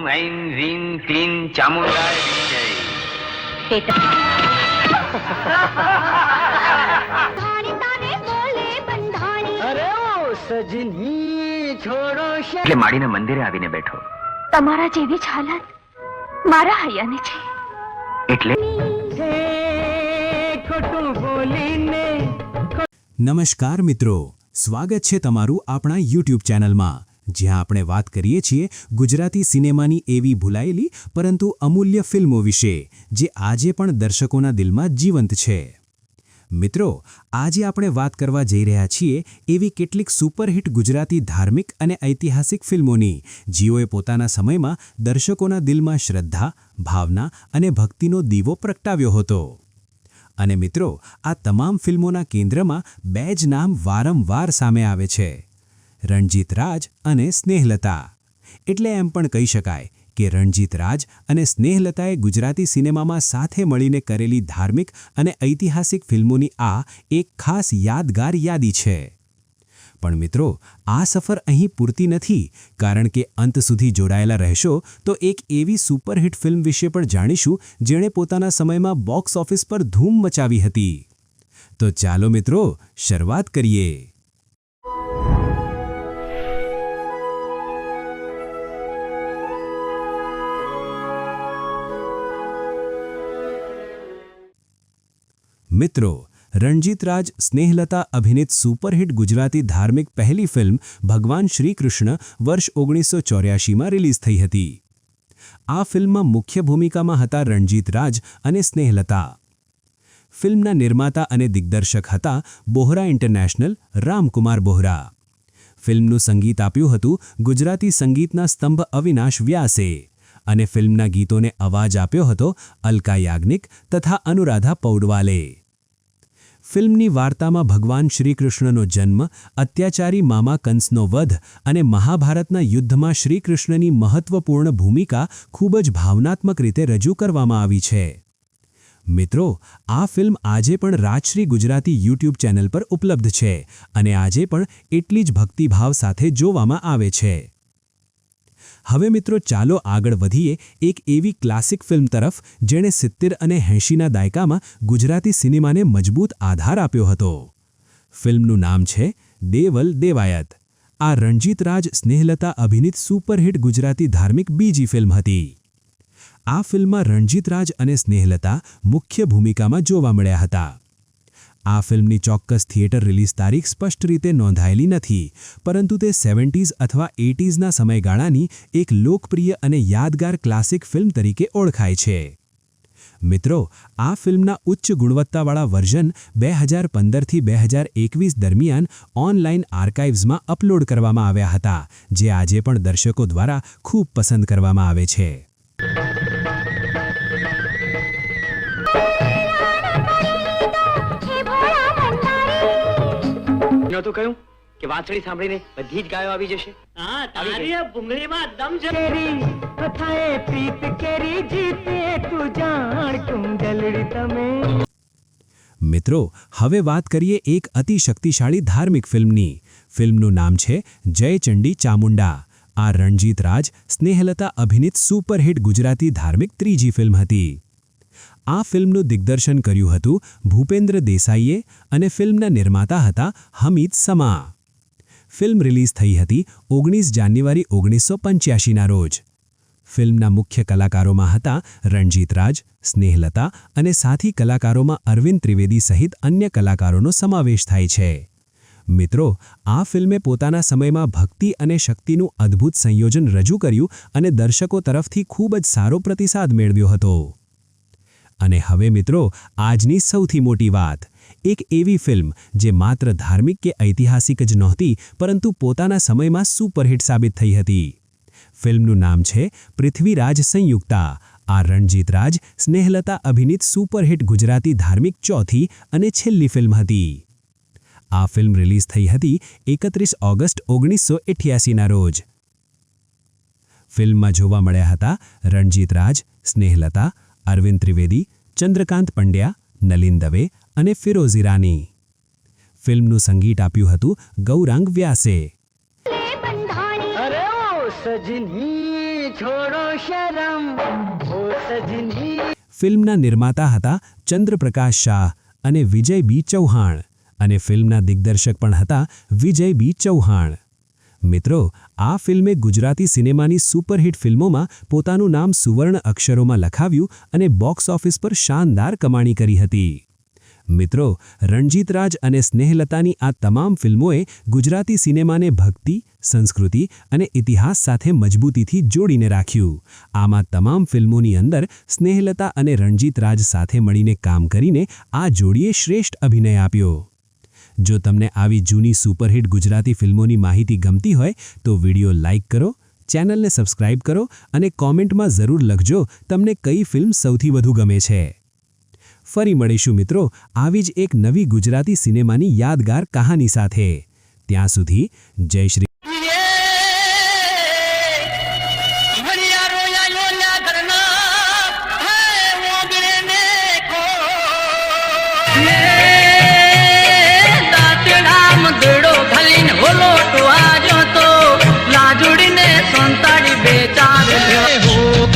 ऐं ह्रीं क्लीं चामुण्डाय विद्महे। અરે ઓ સજની છોડો એટલે માડીના મંદિરે આવીને બેઠો. તમારા જેવી જ હાલત મારા હૈયાની છે. એટલે ખોટું બોલીને. નમસ્કાર મિત્રો, સ્વાગત છે તમારું આપણા યુટ્યુબ ચેનલમાં, જ્યાં આપણે વાત કરીએ છીએ ગુજરાતી સિનેમાની એવી ભૂલાયેલી પરંતુ અમૂલ્ય ફિલ્મો વિશે જે આજે પણ દર્શકોના દિલમાં જીવંત છે. મિત્રો, આજે આપણે વાત કરવા જઈ રહ્યા છીએ એવી કેટલીક સુપરહિટ ગુજરાતી ધાર્મિક અને ઐતિહાસિક ફિલ્મોની જેઓએ પોતાના સમયમાં દર્શકોના દિલમાં શ્રદ્ધા, ભાવના અને ભક્તિનો દીવો પ્રગટાવ્યો હતો. અને મિત્રો, આ તમામ ફિલ્મોના કેન્દ્રમાં બે જ નામ વારંવાર સામે આવે છે: રણજીત રાજ અને સ્નેહલતા. એટલે એમ પણ કહી શકાય કે રણજીત રાજ અને સ્નેહલતાએ ગુજરાતી સિનેમામાં સાથે મળીને કરેલી ધાર્મિક અને ઐતિહાસિક ફિલ્મોની આ એક ખાસ યાદગાર યાદી છે. પણ મિત્રો, આ સફર અહીં પૂરતી નથી, કારણ કે અંત સુધી જોડાયેલા રહેશો તો એક એવી સુપરહિટ ફિલ્મ વિશે પણ જાણીશું જેણે પોતાના સમયમાં બોક્સ ઓફિસ પર ધૂમ મચાવી હતી. તો ચાલો મિત્રો, શરૂઆત કરીએ. મિત્રો, રણજીત રાજ સ્નેહલતા અભિનીત સુપરહિટ ગુજરાતી ધાર્મિક પહેલી ફિલ્મ ભગવાન શ્રી કૃષ્ણ વર્ષ 1984માં રિલીઝ થઈ હતી. આ ફિલ્મમાં મુખ્ય ભૂમિકામાં હતા રણજીત રાજ અને સ્નેહલતા. ફિલ્મના નિર્માતા અને દિગ્દર્શક હતા બોહરા ઇન્ટરનેશનલ રામકુમાર બોહરા. ફિલ્મનું સંગીત આપ્યું હતું ગુજરાતી સંગીતના સ્તંભ અવિનાશ વ્યાસે, અને ફિલ્મના ગીતોને અવાજ આપ્યો હતો અલકા યાજ્ઞિક તથા અનુરાધા પૌડવાલે. ફિલ્મની વાર્તામાં ભગવાન શ્રીકૃષ્ણનો જન્મ, અત્યાચારી મામા કંસનો વધ અને મહાભારતના યુદ્ધમાં શ્રીકૃષ્ણની મહત્વપૂર્ણ ભૂમિકા ખૂબ જ ભાવનાત્મક રીતે રજૂ કરવામાં આવી છે. મિત્રો, આ ફિલ્મ આજે પણ રાજશ્રી ગુજરાતી યુટ્યુબ ચેનલ પર ઉપલબ્ધ છે અને આજે પણ એટલી જ ભક્તિભાવ સાથે જોવામાં આવે છે. હવે મિત્રો, ચાલો આગળ વધીએ એક એવી ક્લાસિક ફિલ્મ તરફ જેણે 70 અને 80ના દાયકામાં ગુજરાતી સિનેમાને મજબૂત આધાર આપ્યો હતો. ફિલ્મનું નામ છે દેવલ દેવાયત. આ રણજીત રાજ સ્નેહલતા અભિનીત સુપરહિટ ગુજરાતી ધાર્મિક બીજી ફિલ્મ હતી. આ ફિલ્મમાં રણજીત રાજ અને સ્નેહલતા મુખ્ય ભૂમિકામાં જોવા મળ્યા હતા. આ ફિલ્મની ચોક્કસ થિયેટર રિલીઝ તારીખ સ્પષ્ટ રીતે નોંધાયેલી નથી, પરંતુ તે 70s અથવા 80sના સમયગાળાની એક લોકપ્રિય અને યાદગાર ક્લાસિક ફિલ્મ તરીકે ઓળખાય છે. મિત્રો, આ ફિલ્મના ઉચ્ચ ગુણવત્તાવાળા વર્ઝન 2015થી 2021 દરમિયાન ઓનલાઈન આર્કાઇવ્સમાં અપલોડ કરવામાં આવ્યા હતા, જે આજે પણ દર્શકો દ્વારા ખૂબ પસંદ કરવામાં આવે છે. નહોતું કહ્યું કે વાંસળી સાંભળીને બધી જ ગાયો આવી જશે? હા, તારી ભૂંગળીમાં દમ છે. કેરી કથાએ પ્રીત કેરી જીતે તું જાણ કુંડલડી તમે. મિત્રો, હવે વાત કરીએ એક અતિ શક્તિશાળી ધાર્મિક ફિલ્મની. ફિલ્મનું નામ છે જય ચંડી ચામુંડા. આ રણજીત રાજ સ્નેહલતા અભિનીત સુપરહિટ ગુજરાતી ધાર્મિક ત્રીજી ફિલ્મ હતી. આ ફિલ્મનું દિગ્દર્શન કર્યું હતું ભૂપેન્દ્ર દેસાઈએ અને ફિલ્મના નિર્માતા હતા હમીદ સમા. ફિલ્મ રિલીઝ થઈ હતી 19 જાન્યુઆરી 1985ના રોજ. ફિલ્મના મુખ્ય કલાકારોમાં હતા રણજીત રાજ, સ્નેહલતા અને સાથી કલાકારોમાં અરવિંદ ત્રિવેદી સહિત અન્ય કલાકારોનો સમાવેશ થાય છે. મિત્રો, આ ફિલ્મે પોતાના સમયમાં ભક્તિ અને શક્તિનું અદ્ભુત સંયોજન રજૂ કર્યું અને દર્શકો તરફથી ખૂબ જ સારો પ્રતિસાદ મેળવ્યો હતો. અને હવે મિત્રો, આજની સૌથી મોટી વાત, એક એવી ફિલ્મ જે માત્ર ધાર્મિક કે ઐતિહાસિક જ નહોતી, પરંતુ પોતાના સમયમાં સુપરહિટ સાબિત થઈ હતી. ફિલ્મનું નામ છે પૃથ્વીરાજ સંયુક્તા. આ રણજીત રાજ સ્નેહલતા અભિનીત સુપરહિટ ગુજરાતી ધાર્મિક ચોથી અને છેલ્લી ફિલ્મ હતી. આ ફિલ્મ રિલીઝ થઈ હતી 31 ઓગસ્ટ 1988ના રોજ. ફિલ્મમાં જોવા મળ્યા હતા રણજીત રાજ, સ્નેહલતા, અરવિંદ ત્રિવેદી, ચંદ્રકાંત પંડ્યા, નલિન દવે અને ફિરોઝ ઈરાની. ફિલ્મનું સંગીત આપ્યું હતું ગૌરાંગ વ્યાસે. અરે ઓ સજની छोड़ो शर्म ओ सजनी। ફિલ્મના નિર્માતા હતા ચંદ્રપ્રકાશ શાહ અને વિજય બી ચૌહાણ અને ફિલ્મના દિગ્દર્શક પણ હતા વિજય બી ચૌહાણ. મિત્રો, આ ફિલ્મે ગુજરાતી સિનેમાની સુપરહિટ ફિલ્મોમાં પોતાનું નામ સુવર્ણ અક્ષરોમાં લખાવ્યું અને બોક્સ ઓફિસ પર શાનદાર કમાણી કરી હતી. મિત્રો, રણજીત રાજ અને સ્નેહલતાની આ તમામ ફિલ્મોએ ગુજરાતી સિનેમાને ભક્તિ, સંસ્કૃતિ અને ઇતિહાસ સાથે મજબૂતીથી જોડીને રાખ્યું. આમાં તમામ ફિલ્મોની અંદર સ્નેહલતા અને રણજીત રાજ સાથે મળીને કામ કરીને આ જોડીએ શ્રેષ્ઠ અભિનય આપ્યો. જો તમને આવી જૂની સુપરહિટ ગુજરાતી ફિલ્મોની માહિતી ગમતી હોય તો વિડીયો લાઇક કરો, ચેનલને સબસ્ક્રાઇબ કરો અને કોમેન્ટમાં જરૂર લખજો તમને કઈ ફિલ્મ સૌથી વધુ ગમે છે. ફરી મળીશું મિત્રો આવી જ એક નવી ગુજરાતી સિનેમાની યાદગાર કહાની સાથે. ત્યાં સુધી જય શ્રી